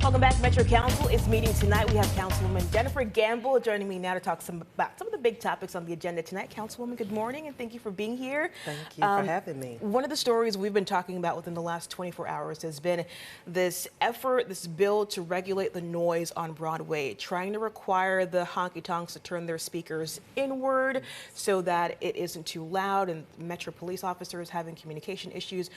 Welcome back. Metro Council is meeting tonight. We have Councilwoman Jennifer Gamble joining me now to talk about some of the big topics on the agenda tonight. Councilwoman, good morning, and thank you for being here. Thank you for having me. One of the stories we've been talking about within the last 24 hours has been this effort, this bill to regulate the noise on Broadway, trying to require the honky-tonks to turn their speakers inward so that it isn't too loud, and Metro police officers having communication issues.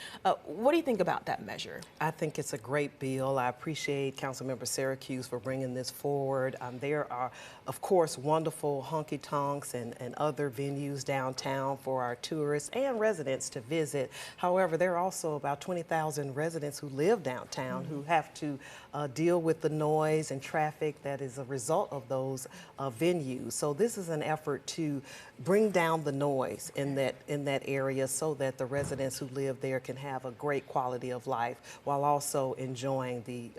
What do you think about that measure? I think it's a great bill. I appreciate Councilmember Syracuse for bringing this forward. There are, of course, wonderful honky-tonks and other venues downtown for our tourists and residents to visit. However, there are also about 20,000 residents who live downtown who have to deal with the noise and traffic that is a result of those venues. So this is an effort to bring down the noise in that area so that the residents who live there can have a great quality of life while also enjoying the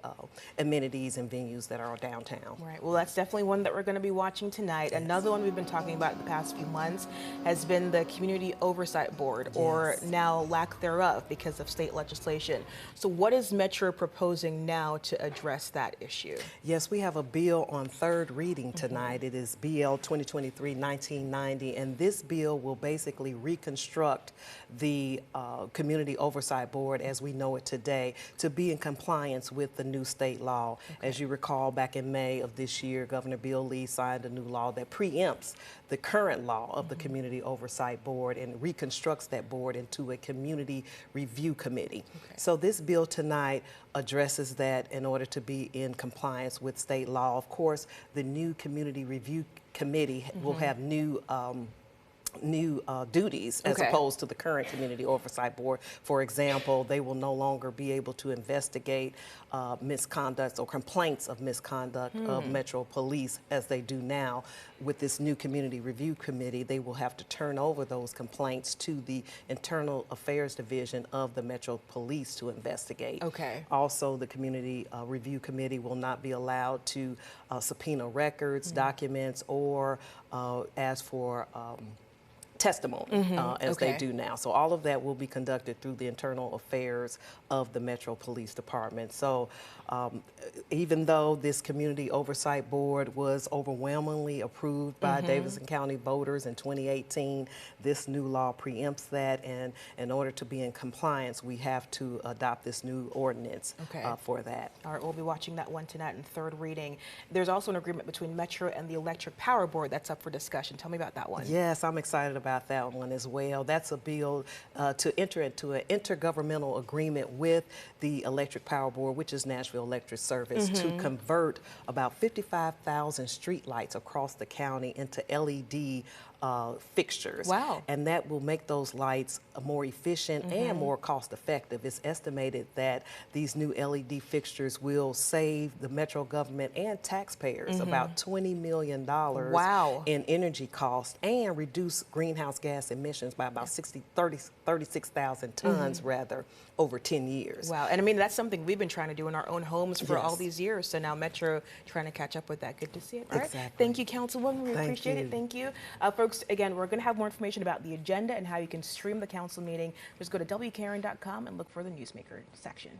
amenities and venues that are downtown. Right. Well, that's definitely one that we're going to be watching tonight. Yes. Another one we've been talking about the past few months has been the Community Oversight Board, or now lack thereof because of state legislation. So what is Metro proposing now to address that issue? Yes, we have a bill on third reading tonight. It is BL 2023-1990, and this bill will basically reconstruct the Community Oversight Board as we know it today to be in compliance with the new state law. As you recall, back in May of this year, Governor Bill Lee signed a new law that preempts the current law of the Community Oversight Board and reconstructs that board into a community review committee. So this bill tonight addresses that in order to be in compliance with state law. Of course, the new community review committee will have new duties as opposed to the current Community Oversight Board. For example, they will no longer be able to investigate misconduct or complaints of misconduct of Metro Police as they do now. With this new Community Review Committee, they will have to turn over those complaints to the Internal Affairs Division of the Metro Police to investigate. Also, the Community Review Committee will not be allowed to subpoena records, documents, or ask for testimony as they do now. So all of that will be conducted through the internal affairs of the Metro Police Department. So even though this Community Oversight Board was overwhelmingly approved by Davidson County voters in 2018, this new law preempts that, and in order to be in compliance, we have to adopt this new ordinance for that. All right, we'll be watching that one tonight in third reading. There's also an agreement between Metro and the Electric Power Board that's up for discussion. Tell me about that one. Yes, I'm excited about that one as well. That's a bill to enter into an intergovernmental agreement with the Electric Power Board, which is Nashville Electric Service, to convert about 55,000 street lights across the county into LED fixtures. Wow. And that will make those lights more efficient and more cost effective. It's estimated that these new LED fixtures will save the Metro government and taxpayers about $20 million in energy costs and reduce greenhouse gas emissions by about 36,000 tons rather over 10 years. Wow. And I mean, that's something we've been trying to do in our own homes for all these years. So now Metro trying to catch up with that. Good to see it. All right. Thank you, Councilwoman. We appreciate it. Thank you. Folks, again, we're going to have more information about the agenda and how you can stream the council meeting. Just go to WKRN.com and look for the Newsmaker section.